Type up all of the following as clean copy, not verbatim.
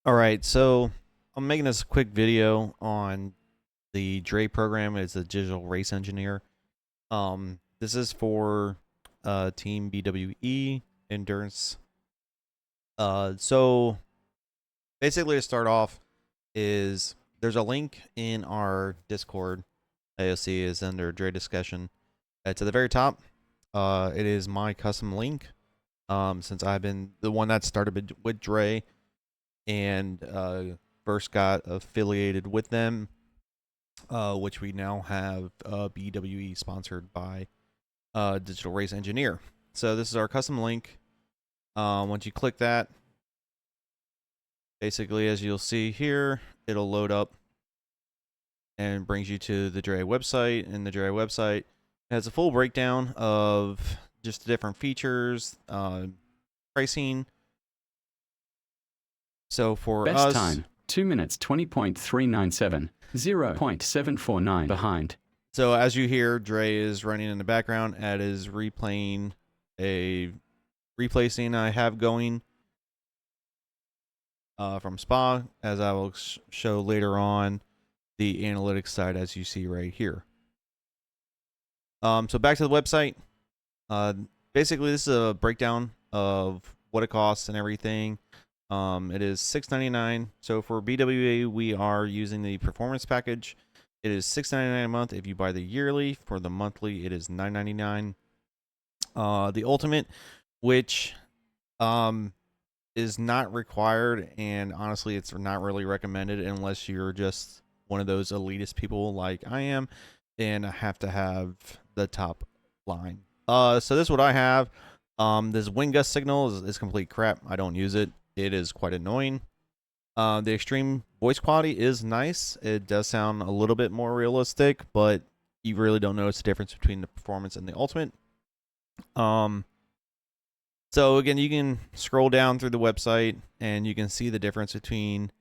All right, so I'm making this quick video on the DRE program. It's a digital race engineer. This is for Team BWE Endurance. So basically, to start off, is there's a link in our Discord. AOC is under DRE discussion. It's at the very top. It is my custom link. Since I've been the one that started with DRE and first got affiliated with them, which we now have BWE sponsored by Digital Race Engineer. So this is our custom link. Once you click that, basically, as you'll see here, it'll load up and brings you to the DRE website. And the DRE website has a full breakdown of just the different features, pricing. So for Best us, time 2 minutes 20.397, 0.749 behind. So as you hear, DRE is running in the background. Ed is replaying a replay scene I have going from Spa, as I will show later on the analytics side, as you see right here. So back to the website. Basically, this is a breakdown of what it costs and everything. It is $6.99. So for BWA, we are using the performance package. It is $6.99 a month if you buy the yearly. For the monthly, it is $9.99. The ultimate, which is not required, and honestly, it's not really recommended unless you're just one of those elitist people like I am, and I have to have the top line. So this is what I have. This wind gust signal is complete crap. I don't use it. It is quite annoying. The extreme voice quality is nice. It does sound a little bit more realistic, but you really don't notice the difference between the performance and the ultimate. So again, you can scroll down through the website and you can see the difference between,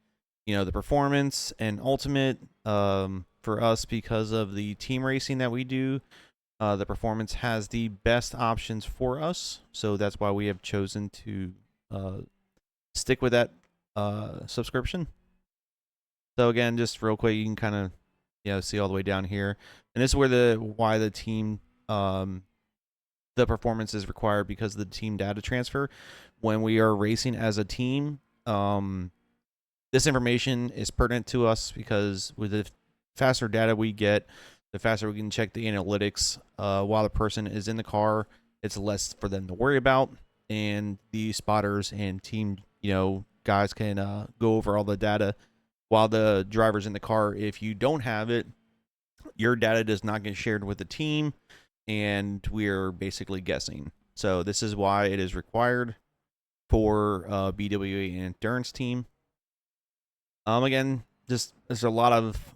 the performance and ultimate. For us, because of the team racing that we do, the performance has the best options for us. So that's why we have chosen to stick with that subscription. So again, just real quick, you can kind of see all the way down here, and this is where why the team the performance is required, because of the team data transfer. When we are racing as a team, this information is pertinent to us, because with the faster data we get, the faster we can check the analytics while the person is in the car. It's less for them to worry about, and the spotters and team guys can go over all the data while the driver's in the car. If you don't have it, your data does not get shared with the team, and we're basically guessing. So this is why it is required for BWE Endurance team. Again, just there's a lot of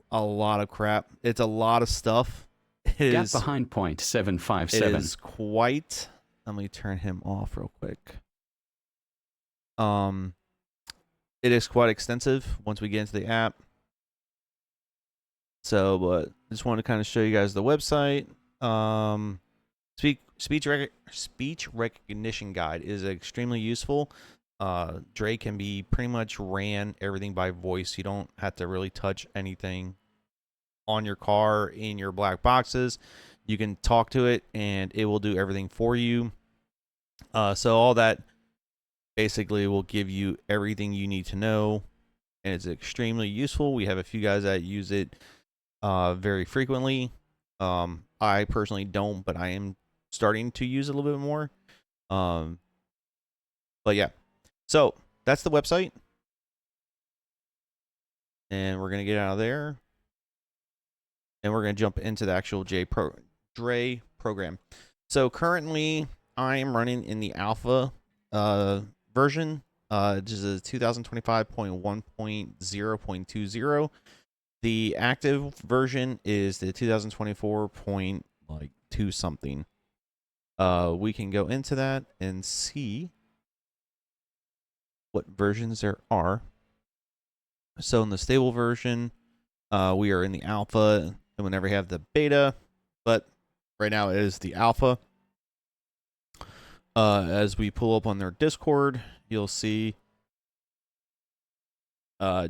crap. It's a lot of stuff. Gap behind .757. It is quite. Let me turn him off real quick. It is quite extensive once we get into the app. So, but I just want to kind of show you guys the website. Speech recognition guide is extremely useful. DRE can be pretty much ran everything by voice. You don't have to really touch anything on your car in your black boxes. You can talk to it and it will do everything for you. So all that basically will give you everything you need to know, and it's extremely useful. We have a few guys that use it very frequently. I personally don't, but I am starting to use it a little bit more. But yeah, so that's the website, and we're gonna get out of there, and we're gonna jump into the actual DRE program. So currently, I am running in the alpha version. This is a 2025.1.0.20. The active version is the 2024.2 something. We can go into that and see what versions there are. So in the stable version, we are in the alpha, and whenever we have the beta, but right now it is the alpha. As we pull up on their Discord, you'll see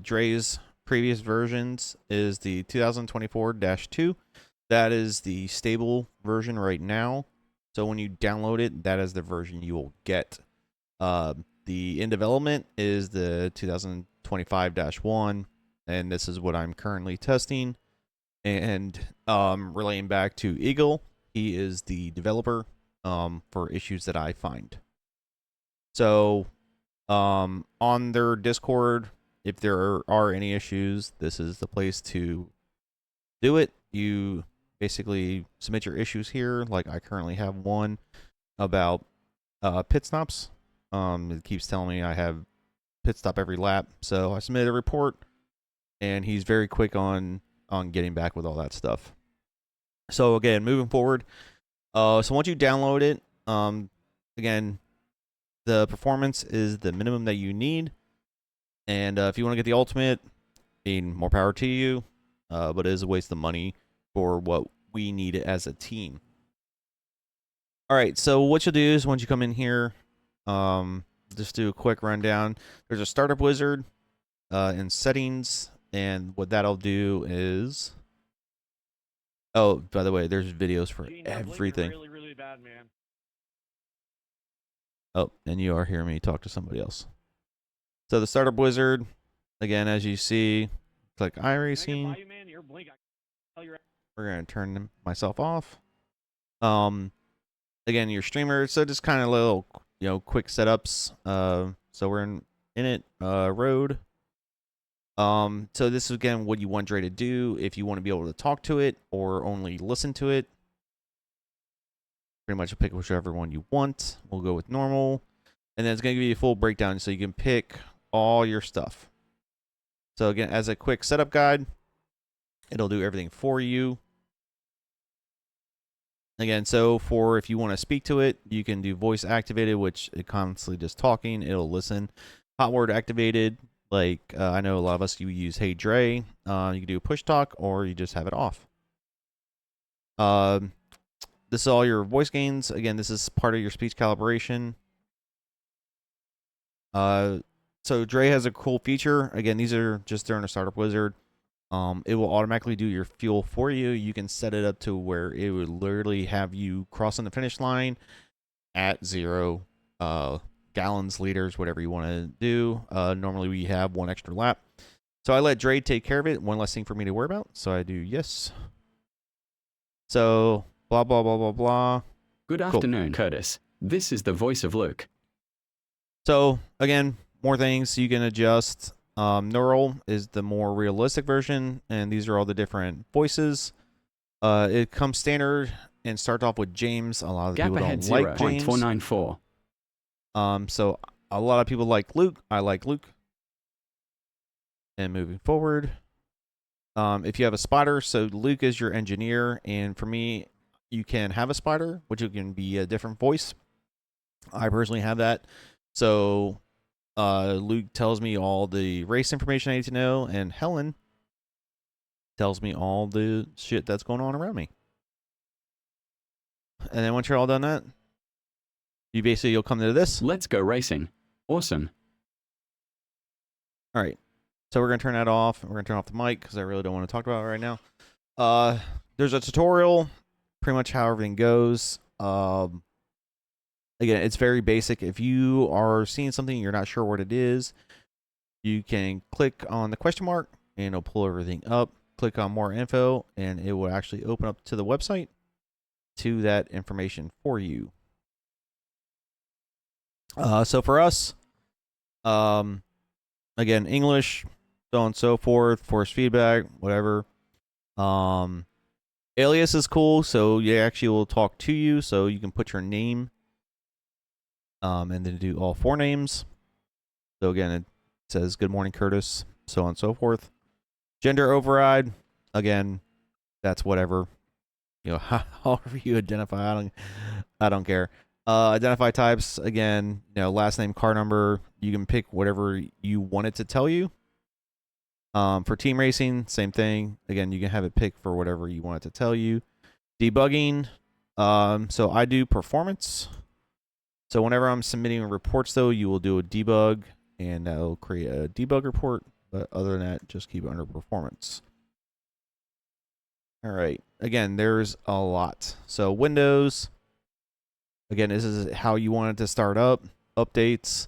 Dre's previous versions is the 2024-2. That is the stable version right now. So when you download it, that is the version you will get. The in development is the 2025-1, and this is what I'm currently testing. And relaying back to Eagle, he is the developer for issues that I find. So on their Discord, if there are any issues, this is the place to do it. You basically submit your issues here. Like I currently have one about pit stops. It keeps telling me I have pit stop every lap, so I submitted a report, and he's very quick on getting back with all that stuff. So again, moving forward, so once you download it, again, the performance is the minimum that you need, and if you want to get the ultimate, more power to you, but it is a waste of money for what we need as a team. All right, so what you'll do is once you come in here, just do a quick rundown. There's a startup wizard in settings, and what that'll do is, oh, by the way, there's videos for everything. Really, really bad, man. Oh, and you are hearing me talk to somebody else. So the startup wizard, again, as you see, click iRacing. We're gonna turn myself off. Again, your streamer. So just kind of little, quick setups. So we're in it. Road. So this is again what you want Dre to do if you want to be able to talk to it or only listen to it. Pretty much pick whichever one you want. We'll go with normal, and then it's gonna give you a full breakdown so you can pick all your stuff. So again, as a quick setup guide, it'll do everything for you. Again, so for if you want to speak to it, you can do voice activated, which it constantly just talking. It'll listen. Hot word activated, like I know a lot of us you use Hey Dre. You can do push talk or you just have it off. This is all your voice gains. Again, this is part of your speech calibration. So Dre has a cool feature. Again, these are just during a startup wizard. It will automatically do your fuel for you. You can set it up to where it would literally have you crossing the finish line at 0 gallons, liters, whatever you want to do. Normally we have 1 extra lap. So I let Dre take care of it. One less thing for me to worry about. So I do yes. So blah, blah, blah, blah, blah. Good afternoon, Curtis. This is the voice of Luke. So again, more things you can adjust. Neural is the more realistic version, and these are all the different voices. It comes standard and start off with James. A lot of people don't like James. 494. So a lot of people like Luke. I like Luke. And moving forward, if you have a spotter, so Luke is your engineer, and for me, you can have a spotter, which can be a different voice. I personally have that. So Luke tells me all the race information I need to know, and Helen tells me all the shit that's going on around me. And then once you're all done that, you'll come to this. Let's go racing. Awesome. All right. So we're going to turn that off. We're going to turn off the mic because I really don't want to talk about it right now. There's a tutorial, pretty much how everything goes. Again, it's very basic. If you are seeing something you're not sure what it is, you can click on the question mark and it'll pull everything up. Click on more info and it will actually open up to the website to that information for you. So for us, again, English, so on and so forth, force feedback, whatever. Alias is cool, so you actually will talk to you, so you can put your name, and then do all 4 names. So again, it says "Good morning, Curtis," so on and so forth. Gender override, again, that's whatever, however you identify. I don't care. Identify types, again, last name, car number. You can pick whatever you want it to tell you. For team racing, same thing. Again, you can have it pick for whatever you want it to tell you. Debugging. So I do performance. So whenever I'm submitting reports, though, you will do a debug, and that will create a debug report. But other than that, just keep it under performance. All right. Again, there's a lot. So Windows. Again, this is how you want it to start up. Updates.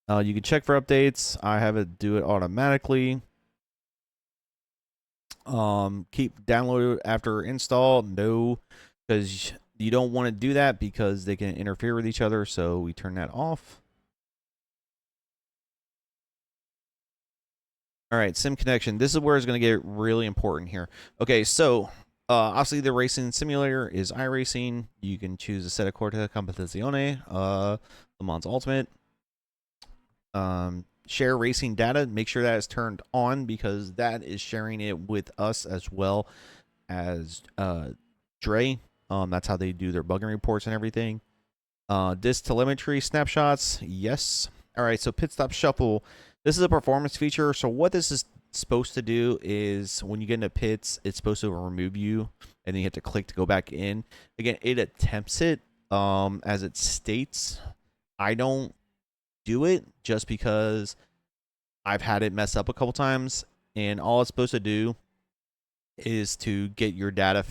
You can check for updates. I have it do it automatically. Keep download after install. No, because you don't want to do that because they can interfere with each other. So we turn that off. All right, sim connection. This is where it's going to get really important here. Okay, so obviously the racing simulator is iRacing. You can choose a set of Corte Competizione, Le Mans Ultimate. Share racing data. Make sure that is turned on because that is sharing it with us as well as DRE. That's how they do their bugging reports and everything. Disk telemetry snapshots. Yes. All right, so pit stop shuffle. This is a performance feature. So what this is supposed to do is when you get into pits, it's supposed to remove you, and then you have to click to go back in. Again, it attempts it as it states. I don't do it just because I've had it mess up a couple times, and all it's supposed to do is to get your data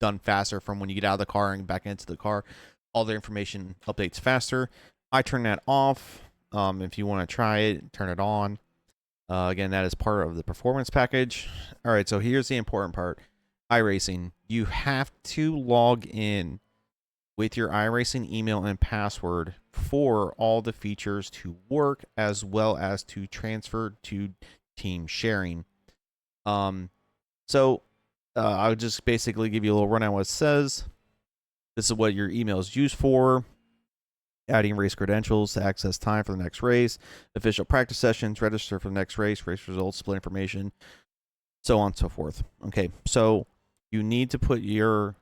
done faster from when you get out of the car and back into the car. All the information updates faster. I turn that off. If you want to try it, turn it on. Again, that is part of the performance package. All right, so here's the important part. iRacing. You have to log in with your iRacing email and password for all the features to work, as well as to transfer to team sharing. So I'll just basically give you a little rundown what it says. This is what your email is used for. Adding race credentials to access time for the next race, official practice sessions, register for the next race, race results, split information, so on and so forth. Okay, so you need to put your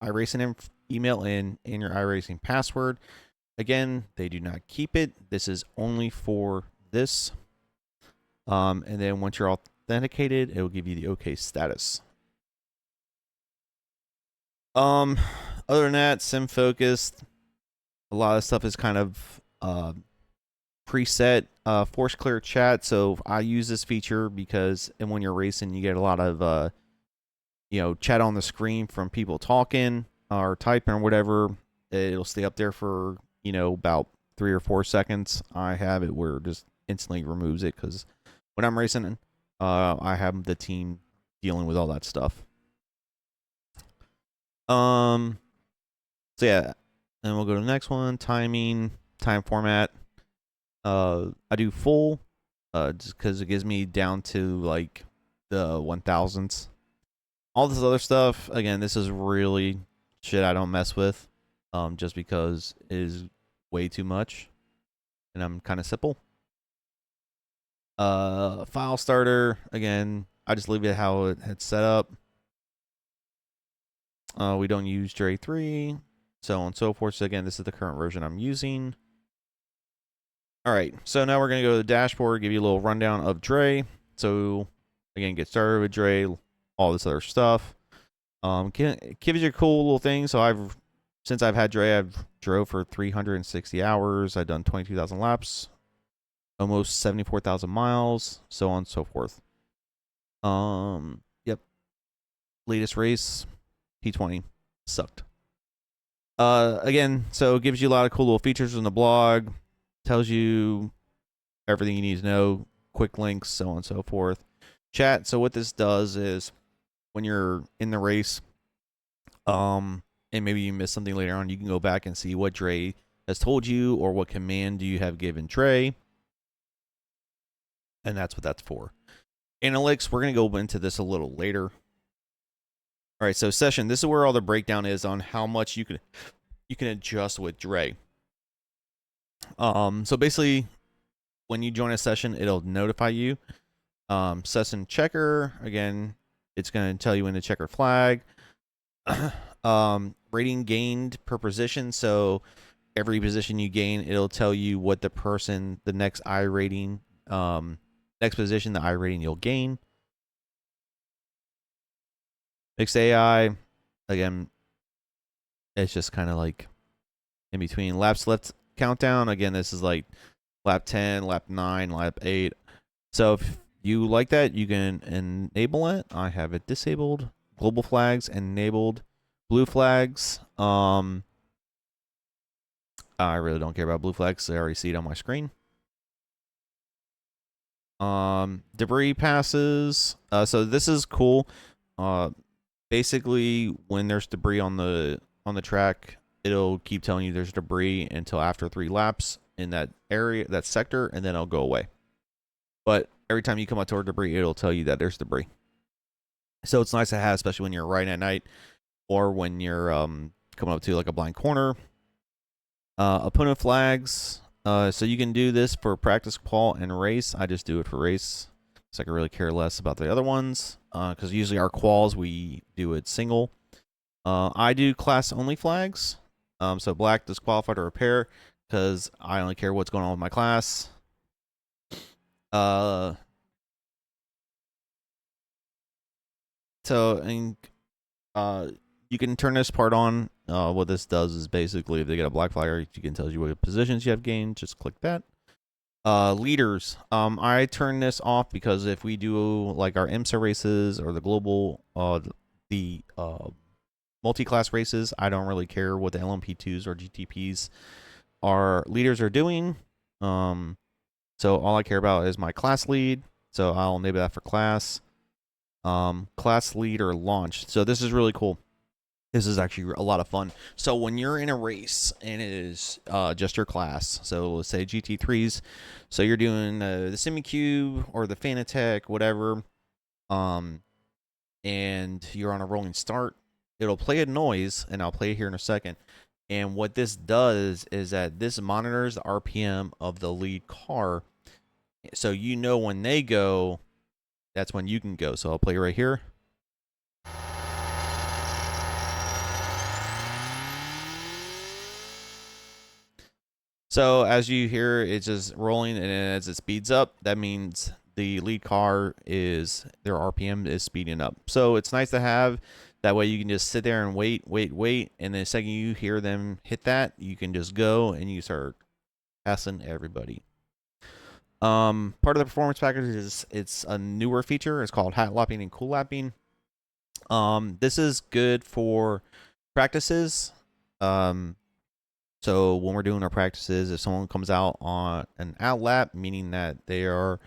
iRacing email in and your iRacing password. Again, they do not keep it. This is only for this. And then once you're authenticated, it will give you the OK status. Other than that, sim focused. A lot of stuff is kind of preset. Force clear chat. So I use this feature because, and when you're racing, you get a lot of chat on the screen from people talking or typing or whatever. It'll stay up there for about 3 or 4 seconds. I have it where it just instantly removes it because when I'm racing, I have the team dealing with all that stuff. So yeah. Then we'll go to the next one. Timing, time format. I do full, just because it gives me down to like the 1000s. All this other stuff, again, this is really shit I don't mess with, just because it is way too much, and I'm kind of simple. File starter, again, I just leave it how it's set up. We don't use DRE3. So on and so forth. So again, this is the current version I'm using. All right, so now we're going to go to the dashboard, give you a little rundown of DRE. So again, get started with DRE, all this other stuff. Gives you a cool little thing. So since I've had DRE, I've drove for 360 hours. I've done 22,000 laps, almost 74,000 miles, so on and so forth. Yep. Latest race, P20, sucked. Again, so it gives you a lot of cool little features in the blog, tells you everything you need to know, quick links, so on and so forth. Chat. So what this does is when you're in the race, and maybe you miss something later on, you can go back and see what DRE has told you or what command you have given DRE. And that's what that's for. Analytics, we're going to go into this a little later. All right, so session, this is where all the breakdown is on how much you can adjust with DRE. So basically, when you join a session, it'll notify you. Session checker, again, it's going to tell you when to check your flag. Rating gained per position, so every position you gain, it'll tell you what the next iRating, next position, the iRating you'll gain. Mixed AI, again, it's just kind of like in between. Laps left countdown, again, this is like lap 10, lap 9, lap 8. So if you like that, you can enable it. I have it disabled. Global flags enabled. Blue flags. I really don't care about blue flags. I already see it on my screen. Debris passes. So this is cool. Basically, when there's debris on the track, it'll keep telling you there's debris until after 3 laps in that area, that sector, and then it'll go away. But every time you come up toward debris, it'll tell you that there's debris. So it's nice to have, especially when you're riding at night or when you're coming up to like a blind corner. Opponent flags. So you can do this for practice, qual, and race. I just do it for race, so I can really care less about the other ones. Because usually our quals we do it single. I do class only flags. So black, disqualified, or repair, because I only care what's going on with my class. So and you can turn this part on. What this does is basically if they get a black flag, you can tell you what positions you have gained. Just click that. Leaders. I turn this off because if we do like our IMSA races or the global, the multi-class races, I don't really care what the LMP2s or GTPs our leaders are doing. So all I care about is my class lead. So I'll enable that for class. Class leader launch. So this is really cool. This is actually a lot of fun. So when you're in a race and it is just your class, so let's say GT3s, so you're doing the Simicube or the Fanatec, whatever, and you're on a rolling start, it'll play a noise, and I'll play it here in a second. And what this does is that this monitors the RPM of the lead car, so you know when they go, that's when you can go. So I'll play right here. So as you hear, it's just rolling, and as it speeds up, that means the lead car is, their RPM is speeding up. So it's nice to have. That way you can just sit there and wait, and the second you hear them hit that, you can just go and you start passing everybody. Part of the performance package is it's a newer feature. It's called hat lapping and cool lapping. This is good for practices. So when we're doing our practices, if someone comes out on an out lap, meaning that they are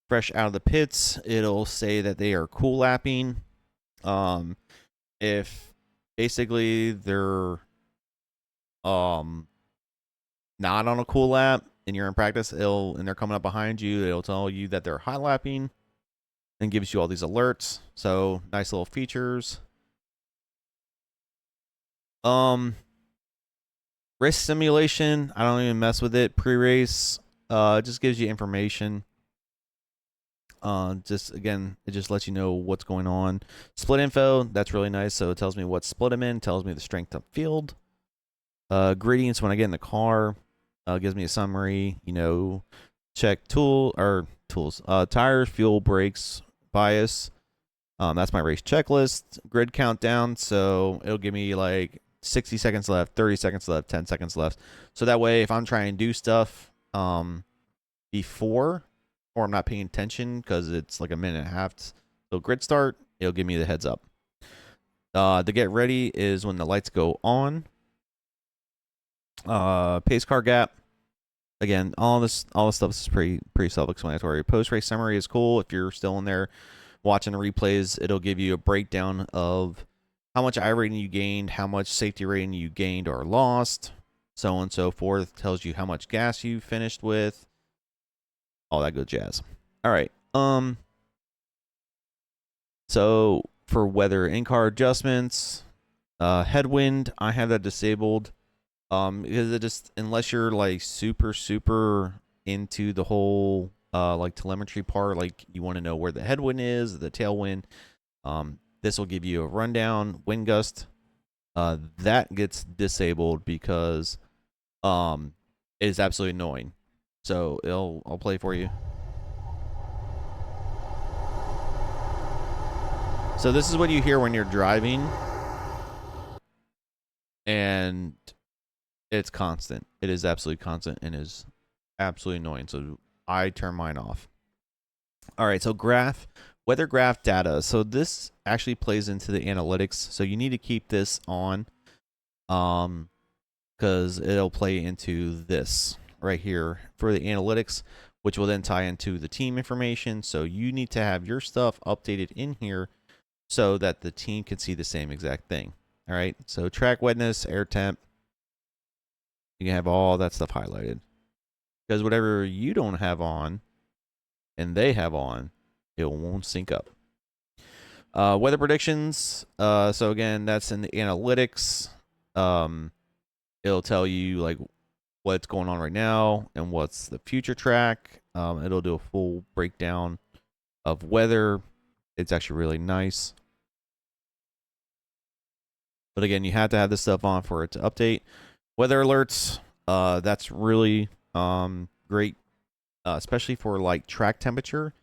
fresh out of the pits, it'll say that they are cool lapping. If basically they're not on a cool lap and you're in practice, and they're coming up behind you, it'll tell you that they're hot lapping and gives you all these alerts. So nice little features. Race simulation, I don't even mess with it. Pre-race, it just gives you information. Just again, it just lets you know what's going on. Split info, that's really nice. So it tells me what split I'm in, tells me the strength of field. Gradients when I get in the car, gives me a summary. You know, check tools, tires, fuel, brakes, bias. That's my race checklist. Grid countdown, so it'll give me like 60 seconds left, 30 seconds left, 10 seconds left. So that way, if I'm trying to do stuff before, or I'm not paying attention because it's like a minute and a half, so grid start, it'll give me the heads up. The get ready is when the lights go on. Pace car gap. Again, all this stuff is pretty self-explanatory. Post race summary is cool. If you're still in there watching the replays, it'll give you a breakdown of how much I rating you gained, how much safety rating you gained or lost, so on and so forth. Tells you how much gas you finished with, all that good jazz. All right. So for weather in-car adjustments, headwind, I have that disabled. Because it just, unless you're like super into the whole like telemetry part, like you want to know where the headwind is, the tailwind, this will give you a rundown. Wind gust, that gets disabled because it is absolutely annoying. So I'll play for you. So this is what you hear when you're driving, and it's constant. It is absolutely constant and is absolutely annoying. So I turn mine off. All right, so weather graph data. So this actually plays into the analytics. So you need to keep this on, because it'll play into this right here for the analytics, which will then tie into the team information. So you need to have your stuff updated in here so that the team can see the same exact thing. All right, so track wetness, air temp, you can have all that stuff highlighted, because whatever you don't have on and they have on, it won't sync up. Weather predictions. So again, that's in the analytics. It'll tell you like what's going on right now and what's the future track. It'll do a full breakdown of weather. It's actually really nice. But again, you have to have this stuff on for it to update. Weather alerts. That's really great, especially for like track temperature.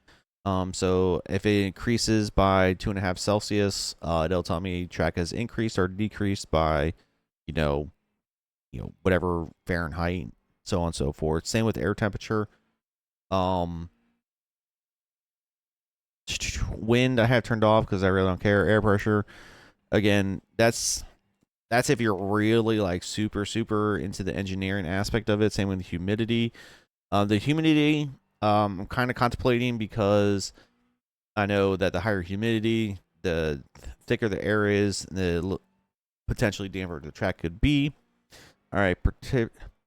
So if it increases by 2.5 Celsius, it'll tell me track has increased or decreased by, you know, whatever Fahrenheit, so on and so forth. Same with air temperature. Wind I have turned off because I really don't care. Air pressure, again, that's if you're really like super into the engineering aspect of it. Same with humidity. The humidity, I'm kind of contemplating, because I know that the higher humidity, the thicker the air is, the potentially damper the track could be. All right,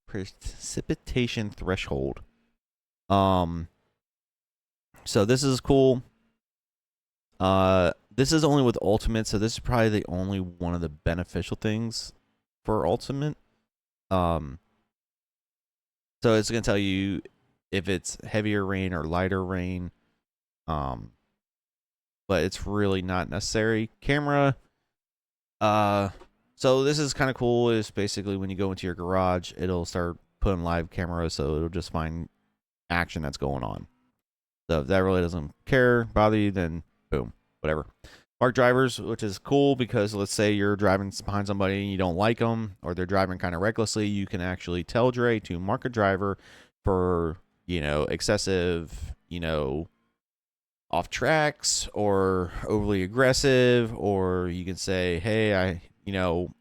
precipitation threshold. So this is cool. This is only with Ultimate, so this is probably the only one of the beneficial things for Ultimate. So it's gonna tell you if it's heavier rain or lighter rain. But it's really not necessary. Camera. So this is kind of cool. Is basically when you go into your garage, it'll start putting live cameras, so it'll just find action that's going on. So if that really doesn't bother you, then boom, whatever. Mark drivers, which is cool, because let's say you're driving behind somebody and you don't like them, or they're driving kind of recklessly, you can actually tell DRE to mark a driver for, excessive, off tracks or overly aggressive, or you can say, hey, I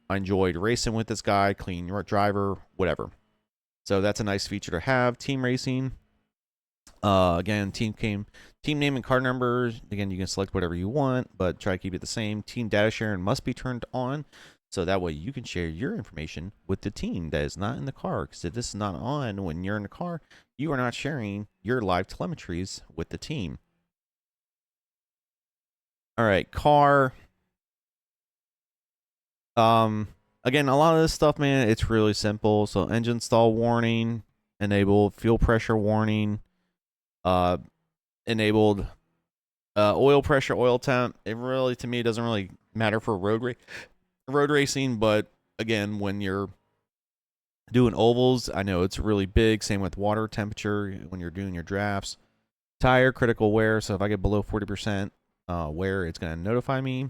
enjoyed racing with this guy, clean your driver, whatever. So that's a nice feature to have. Team racing. Again, team name and car numbers. Again, you can select whatever you want, but try to keep it the same. Team data sharing must be turned on, so that way you can share your information with the team that is not in the car. Because if this is not on when you're in the car, you are not sharing your live telemetries with the team. All right, car. Again, a lot of this stuff, man, it's really simple. So engine stall warning, enabled fuel pressure warning, enabled oil pressure, oil temp. It really, to me, doesn't really matter for road racing, but again, when you're doing ovals, I know it's really big. Same with water temperature when you're doing your drafts. Tire critical wear. So if I get below 40% wear, it's going to notify me.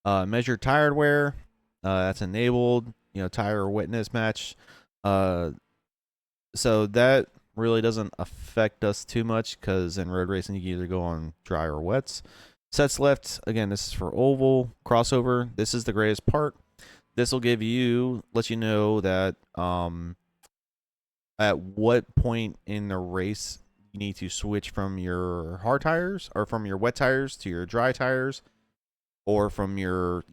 Measure tire wear. That's enabled. Tire wetness match. So that really doesn't affect us too much, because in road racing you can either go on dry or wets. Sets left, again, this is for oval. Crossover, this is the greatest part. This will let you know that at what point in the race you need to switch from your hard tires, or from your wet tires to your dry tires, or from your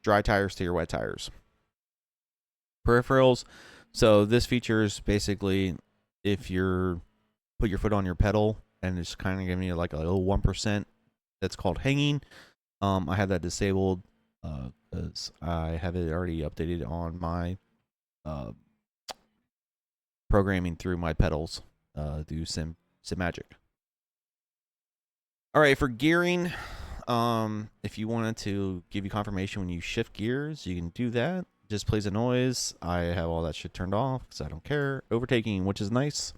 dry tires to your wet tires. Peripherals. So this feature is basically if you're put your foot on your pedal and it's kind of giving you like a little 1%. That's called hanging. I have that disabled because I have it already updated on my programming through my pedals through SimMagic. All right, for gearing, if you wanted to give you confirmation when you shift gears, you can do that. Just plays a noise. I have all that shit turned off because I don't care. Overtaking, which is nice.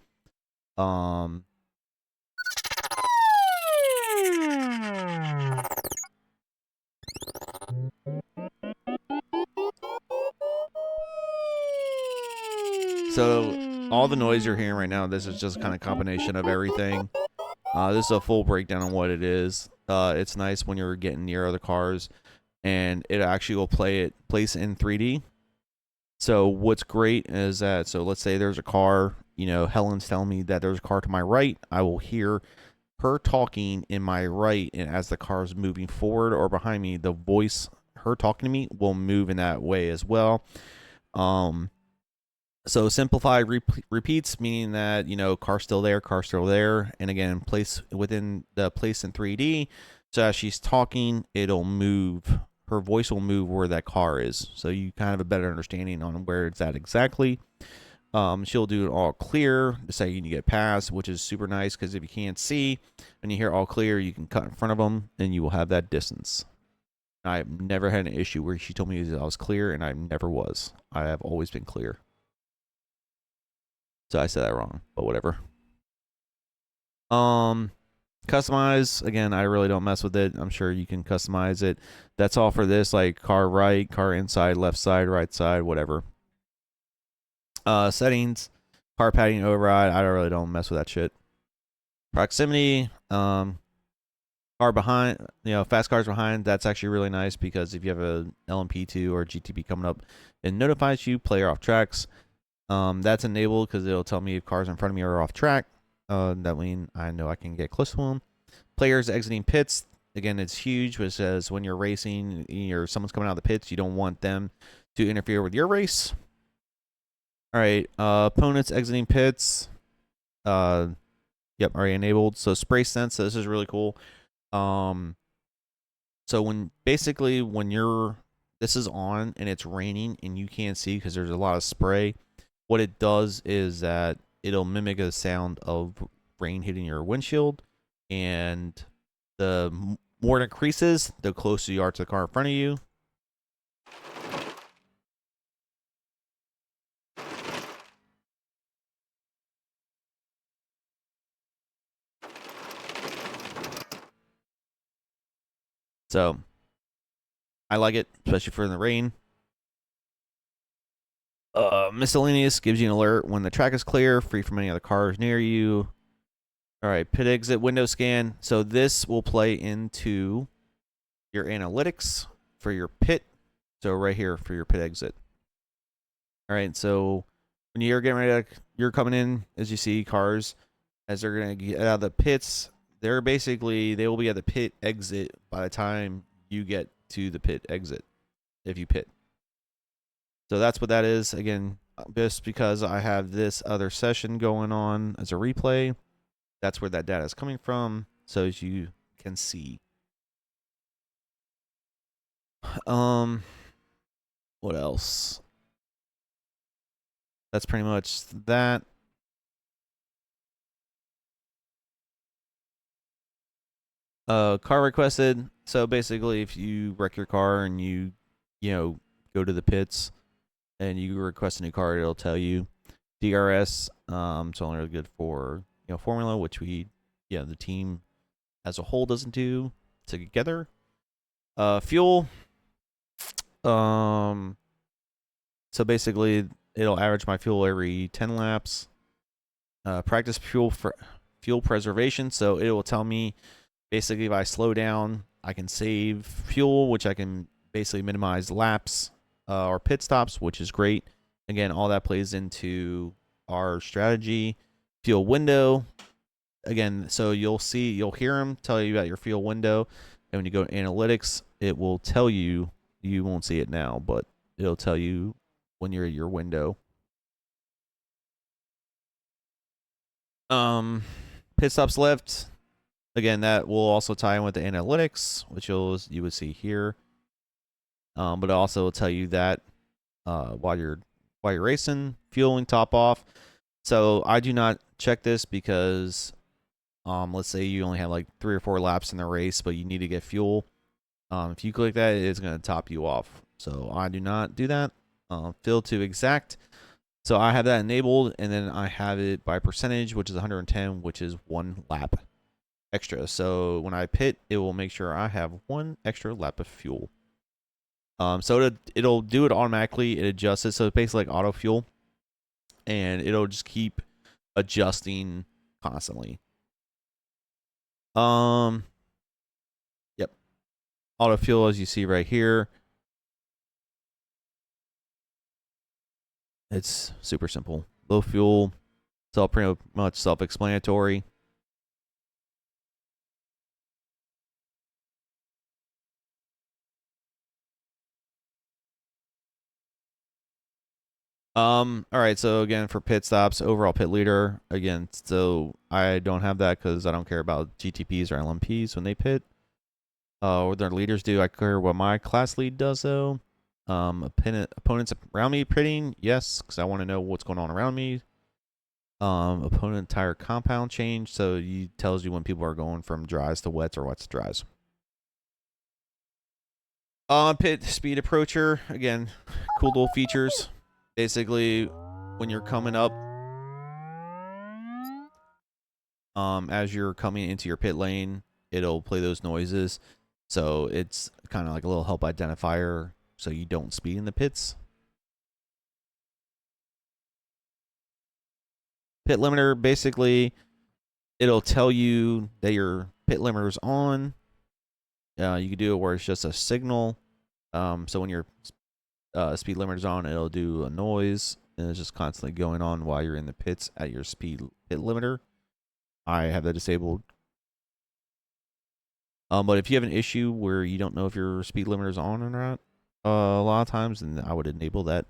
So all the noise you're hearing right now, this is just kind of combination of everything. This is a full breakdown on what it is. It's nice when you're getting near other cars, and it actually will place in 3D. So what's great is that, so let's say there's a car, Helen's telling me that there's a car to my right. I will hear her talking in my right, and as the car's moving forward or behind me, the voice, her talking to me, will move in that way as well. So simplify repeats, meaning that, car's still there, and again, place within the place in 3D. So as she's talking, it'll move. Her voice will move where that car is, so you kind of have a better understanding on where it's at exactly. She'll do it all clear to say you can get past, which is super nice because if you can't see and you hear all clear, you can cut in front of them and you will have that distance. I've never had an issue where she told me that I was clear, and I never was. I have always been clear. So I said that wrong, but whatever. Customize, again, I really don't mess with it. I'm sure you can customize it. That's all for this, like car right, car inside, left side, right side, whatever. Settings, car padding override, I really don't mess with that shit. Proximity, car behind, fast cars behind, that's actually really nice because if you have a LMP2 or GTP coming up, it notifies you player off tracks. That's enabled because it'll tell me if cars in front of me are off track. That means I know I can get close to them. Players exiting pits, again, it's huge, which says when you're racing or someone's coming out of the pits, you don't want them to interfere with your race. All right, opponents exiting pits. Yep, already enabled. So spray sense, so this is really cool. So when this is on and it's raining and you can't see because there's a lot of spray, what it does is that it'll mimic the sound of rain hitting your windshield, and the more it increases, the closer you are to the car in front of you. So I like it, especially for in the rain. Miscellaneous gives you an alert when the track is clear, free from any other cars near you. All right, pit exit window scan. So this will play into your analytics for your pit. So right here for your pit exit. All right, so when you're getting ready you're coming in, as you see cars, as they're going to get out of the pits, they will be at the pit exit by the time you get to the pit exit, if you pit. So that's what that is. Again, just because I have this other session going on as a replay, that's where that data is coming from, so as you can see. What else? That's pretty much that. Car requested. So basically, if you wreck your car and you go to the pits and you request a new car, it'll tell you. DRS, it's only really good for formula, which the team as a whole doesn't do together. Fuel. So basically, it'll average my fuel every 10 laps. Practice fuel preservation. So it will tell me basically if I slow down, I can save fuel, which I can basically minimize laps or pit stops, which is great. Again, all that plays into our strategy. Fuel window. Again, so you'll hear them tell you about your fuel window. And when you go to analytics, it will tell you, you won't see it now, but it'll tell you when you're at your window. Pit stops left. Again, that will also tie in with the analytics, which you would see here. But it also will tell you that while you're racing, fueling top off. So I do not check this because let's say you only have like 3 or 4 laps in the race, but you need to get fuel. If you click that, it's going to top you off. So I do not do that. Fill to exact. So I have that enabled, and then I have it by percentage, which is 110, which is 1 lap extra. So when I pit, it will make sure I have 1 extra lap of fuel. So it'll do it automatically. It adjusts it. So it's basically like auto fuel, and it'll just keep adjusting constantly. Yep. Auto fuel, as you see right here. It's super simple. Low fuel. It's all pretty much self-explanatory. All right, so again, for pit stops, overall pit leader, again, so I don't have that because I don't care about GTPs or LMPs when they pit. What their leaders do, I care what my class lead does though. Opponents around me pitting, yes, because I want to know what's going on around me. Opponent tire compound change, so it tells you when people are going from dries to wets or wets to dries. Pit speed approacher, again, cool little features. Basically, when you're coming up, as you're coming into your pit lane, it'll play those noises. So it's kind of like a little help identifier so you don't speed in the pits. Pit limiter, basically, it'll tell you that your pit limiter's on. You can do it where it's just a signal. So when your speed limiter's on, it'll do a noise, and it's just constantly going on while you're in the pits at your speed pit limiter. I have that disabled. But if you have an issue where you don't know if your speed limiter is on or not, a lot of times, then I would enable that.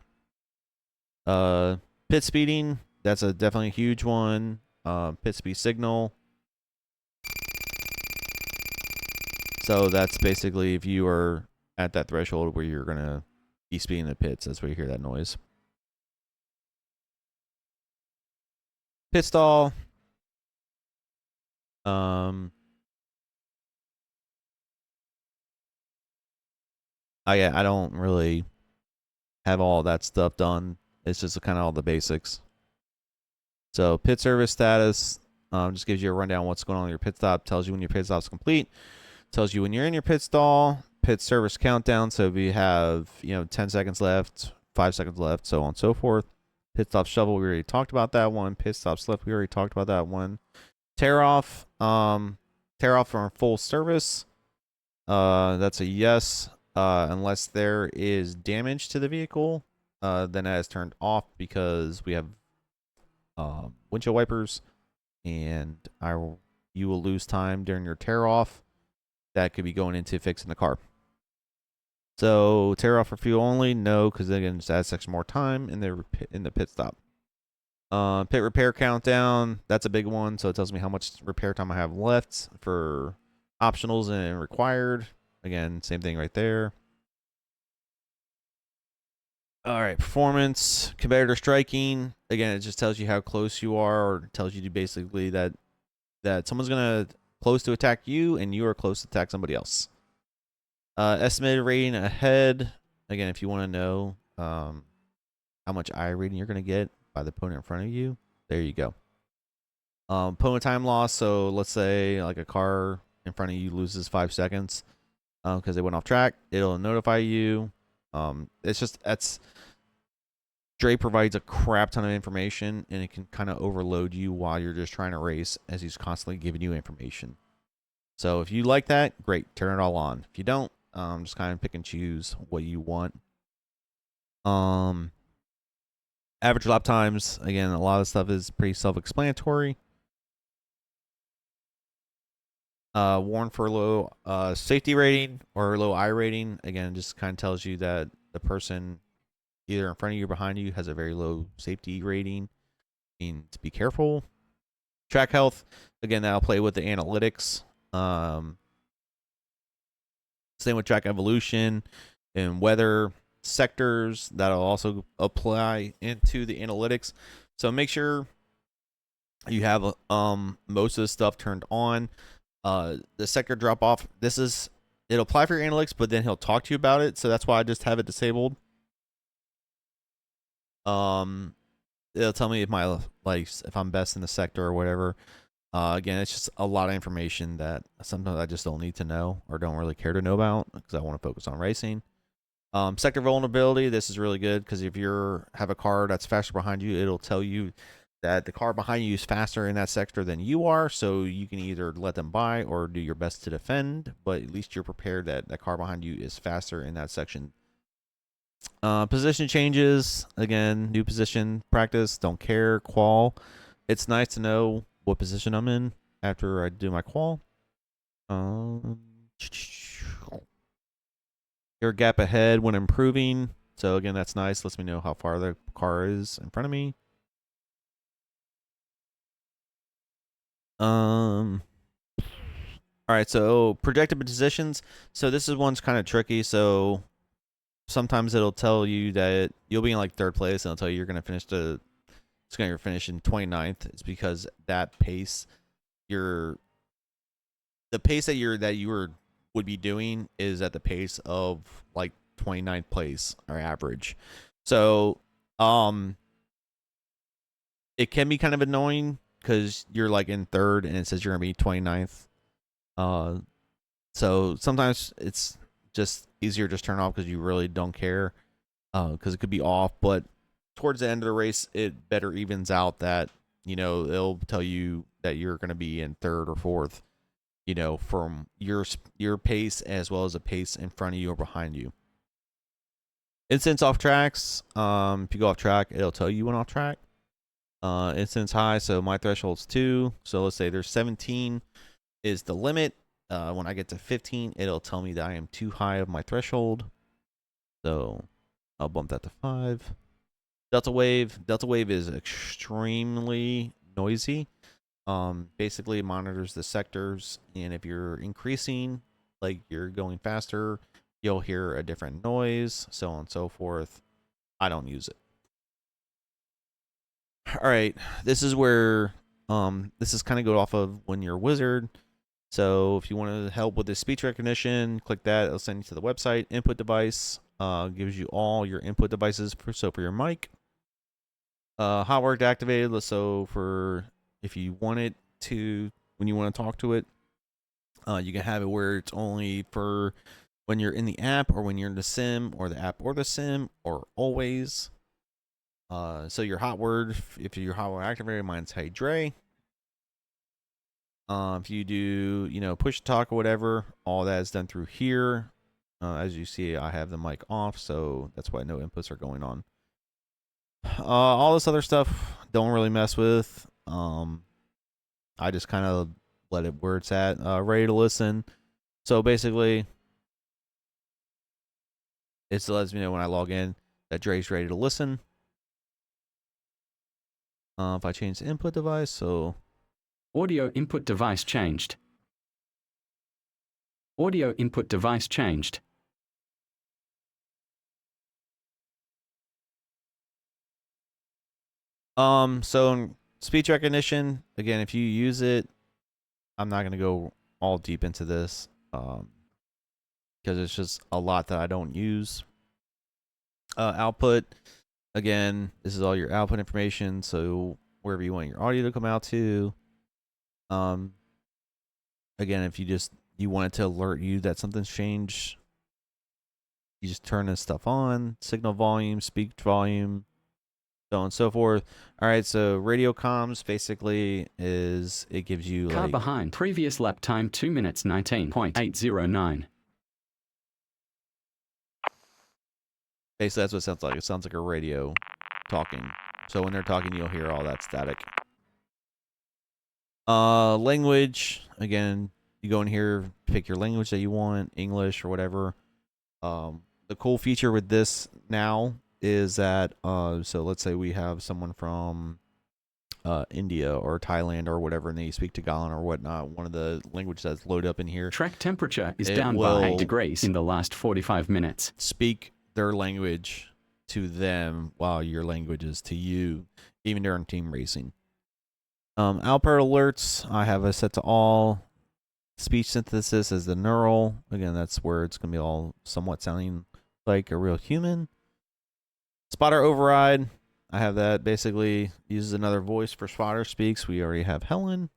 Pit speeding, that's a definitely a huge one. Pit speed signal. So that's basically if you are at that threshold where you're gonna be speeding the pits, that's where you hear that noise. Pit stall. I don't really have all that stuff done. It's just kind of all the basics. So pit service status just gives you a rundown on what's going on in your pit stop. Tells you when your pit stop's complete. Tells you when you're in your pit stall. Pit service countdown. So if you have 10 seconds left, 5 seconds left, so on and so forth. Pit stop shovel, we already talked about that one. Pit stop slip, we already talked about that one. Tear off. Tear off from full service. That's a yes. Unless there is damage to the vehicle, then that is turned off because we have windshield wipers, and you will lose time during your tear off. That could be going into fixing the car. So tear off for fuel only, no, because again, just adds extra more time in the pit stop. Pit repair countdown, that's a big one. So it tells me how much repair time I have left for optionals and required. Again, same thing right there. All right, performance, competitor striking. Again, it just tells you how close you are, or tells you to basically that someone's gonna close to attack you, and you are close to attack somebody else. Estimated rating ahead. Again, if you want to know how much I rating you're gonna get by the opponent in front of you, there you go. Opponent time loss. So let's say like a car in front of you loses 5 seconds because they went off track. It'll notify you. Dre provides a crap ton of information, and it can kind of overload you while you're just trying to race, as he's constantly giving you information. So if you like that, great, turn it all on. If you don't, just kind of pick and choose what you want. Average lap times, again, a lot of stuff is pretty self-explanatory. Warn for low safety rating or low I rating. Again, just kind of tells you that the person either in front of you or behind you has a very low safety rating. And to be careful. Track health, again, that'll play with the analytics. Same with track evolution and weather sectors. That'll also apply into the analytics. So make sure you have most of the stuff turned on. The sector drop off, it'll apply for your analytics, but then he'll talk to you about it. So that's why I just have it disabled. It'll tell me if I'm best in the sector or whatever. Again, it's just a lot of information that sometimes I just don't need to know or don't really care to know about because I want to focus on racing. Sector vulnerability, this is really good because if you have a car that's faster behind you, it'll tell you that the car behind you is faster in that sector than you are, so you can either let them by or do your best to defend, but at least you're prepared that that car behind you is faster in that section. Position changes, again, new position, practice, don't care, qual. It's nice to know what position I'm in after I do my qual. Your gap ahead when improving. So again, that's nice. Lets me know how far the car is in front of me. All right, so projected positions. So this is one's kind of tricky. So sometimes it'll tell you that you'll be in like third place, and it'll tell you you're gonna finish it's gonna finish in 29th. It's because that pace, the pace that would be doing is at the pace of like 29th place or average. So it can be kind of annoying because you're like in third and it says you're gonna be 29th. So sometimes it's just easier to just turn off because you really don't care, because it could be off. But towards the end of the race, it better evens out that, you know, it'll tell you that you're going to be in third or fourth, you know, from your pace as well as a pace in front of you or behind you. Instance off tracks. If you go off track, it'll tell you when off track. Instance high, so my threshold's 2. So let's say there's 17 is the limit. When I get to 15, it'll tell me that I am too high of my threshold. So I'll bump that to 5. Delta wave. Delta wave is extremely noisy. Basically it monitors the sectors, and if you're increasing, like you're going faster, you'll hear a different noise, so on and so forth. I don't use it. All right, this is where this is kind of go off of when you're a wizard. So if you want to help with the speech recognition, click that. It'll send you to the website. Input device gives you all your input devices. So for your mic, hot work activated. So for if you want it to, when you want to talk to it, you can have it where it's only for when you're in the app or when you're in the sim or the app or the sim or always. So your hot word, if your hot word activated, mine's Hey Dre. If you do, you know, push talk or whatever, all that is done through here. As you see, I have the mic off, so that's why no inputs are going on. All this other stuff, don't really mess with. I just kind of let it where it's at. Ready to listen. So basically, it lets me know when I log in that Dre's ready to listen. If I change the input device, so Audio input device changed. Audio input device changed. so in speech recognition, again, if you use it, I'm not gonna go all deep into this, because it's just a lot that I don't use. Output, again, this is all your output information, so wherever you want your audio to come out to. Again, if you want it to alert you that something's changed, you just turn this stuff on. Signal volume, speech volume, so on and so forth. All right, so radio comms basically is it gives you Car like behind. Previous lap time 2 minutes 19.809. basically that's what it sounds like. It sounds like a radio talking. So when they're talking, you'll hear all that static. Language, again, you go in here, pick your language that you want, English or whatever. The cool feature with this now is that so let's say we have someone from India or Thailand or whatever, and they speak Tagalog or whatnot. One of the languages that's loaded up in here, Track temperature is It down by will 8 degrees in the last 45 minutes. speak their language to them while your language is to you, even during team racing. Output alerts, I have it set to all. Speech synthesis is the neural. Again, that's where it's going to be all somewhat sounding like a real human. Spotter override, I have that basically uses another voice for spotter speaks. We already have Helen.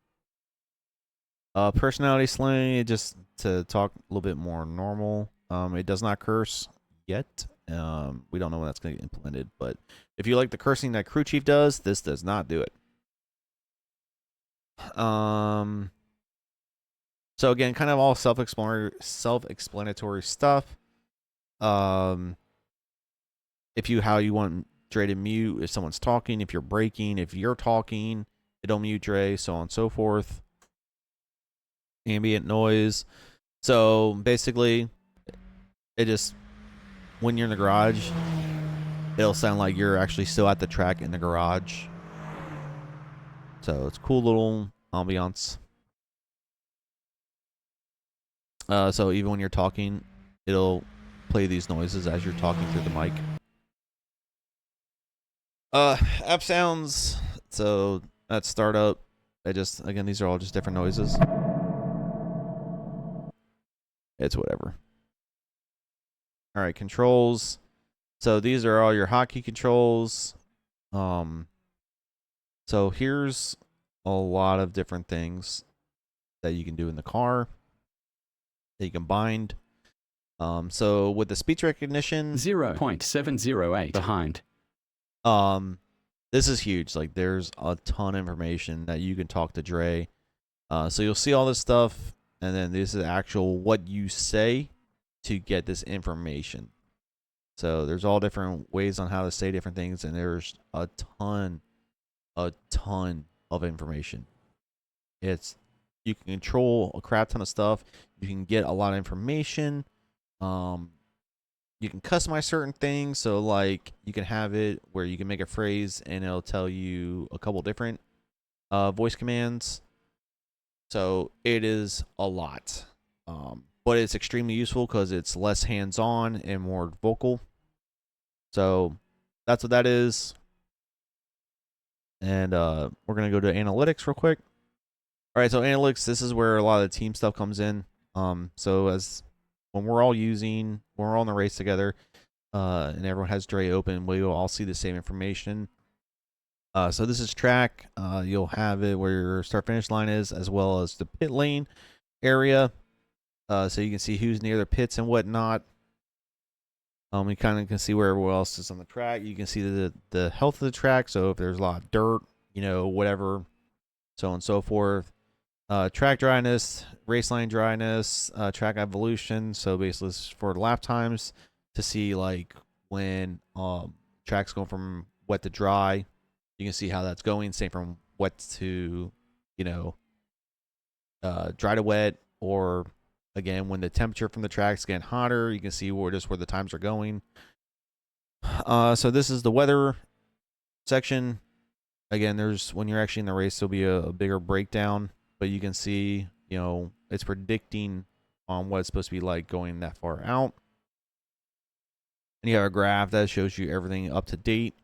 Personality slang, just to talk a little bit more normal. It does not curse yet. We don't know when that's going to get implemented, but if you like the cursing that crew chief does, this does not do it. So again, kind of all self-explanatory stuff. If how you want Dre to mute if someone's talking, if you're braking, if you're talking, it'll mute Dre, so on and so forth. Ambient noise. So basically, it just when you're in the garage, it'll sound like you're actually still at the track in the garage. So it's cool little ambiance. So even when you're talking, it'll play these noises as you're talking through the mic. App sounds. So at startup, again, these are all just different noises. It's whatever. All right, controls. So these are all your hotkey controls. So here's a lot of different things that you can do in the car that you can bind. So with the speech recognition, 0.708 behind. This is huge. Like there's a ton of information that you can talk to Dre. So you'll see all this stuff, and then this is actual what you say to get this information. So there's all different ways on how to say different things, and there's a ton of information. You can control a crap ton of stuff. You can get a lot of information. You can customize certain things. So like you can have it where you can make a phrase and it'll tell you a couple different voice commands. So it is a lot. But it's extremely useful because it's less hands-on and more vocal. So that's what that is. And we're going to go to analytics real quick. All right, so analytics, this is where a lot of the team stuff comes in. So when we're all in the race together, and everyone has Dre open, we will all see the same information. So this is track. You'll have it where your start-finish line is, as well as the pit lane area. So you can see who's near the pits and whatnot. You kind of can see where everyone else is on the track. You can see the health of the track. So if there's a lot of dirt, whatever, so on and so forth. Track dryness, race line dryness, track evolution. So basically, this is for lap times to see like when track's going from wet to dry. You can see how that's going. Same from wet to, dry to wet, or again when the temperature from the track's getting hotter, you can see where the times are going. So this is the weather section. Again, when you're actually in the race, there'll be a bigger breakdown, but you can see, it's predicting on what it's supposed to be like going that far out. And you have a graph that shows you everything up to date.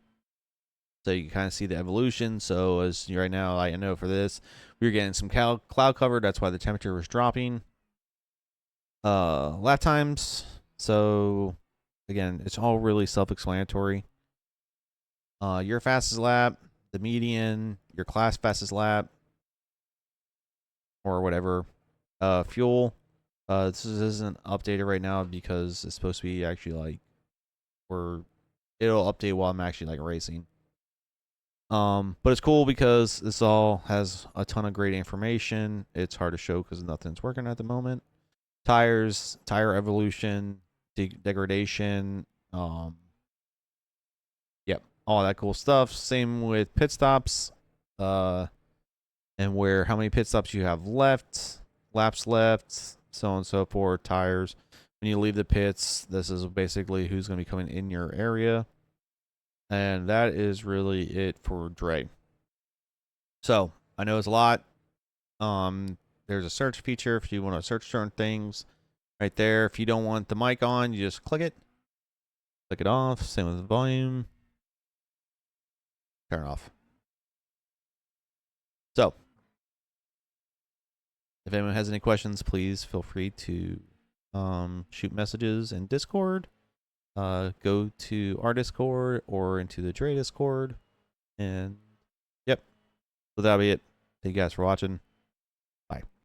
So you can kind of see the evolution. So as right now, I know for this, we were getting some cloud cover. That's why the temperature was dropping. Lap times. So again, it's all really self-explanatory. Your fastest lap, the median, your class fastest lap, or whatever. Fuel. This isn't updated right now because it's supposed to be actually like it'll update while I'm actually like racing. But it's cool because this all has a ton of great information. It's hard to show because nothing's working at the moment. Tires, tire evolution, degradation, yep, all that cool stuff. Same with pit stops, and how many pit stops you have left, laps left, so on and so forth. Tires. When you leave the pits, this is basically who's going to be coming in your area. And that is really it for Dre. So I know it's a lot. There's a search feature if you want to search certain things right there. If you don't want the mic on, you just click it off. Same with the volume. Turn it off. So if anyone has any questions, please feel free to shoot messages in Discord. Go to our Discord or into the Dre Discord. And yep. So that'll be it. Thank you guys for watching. Bye.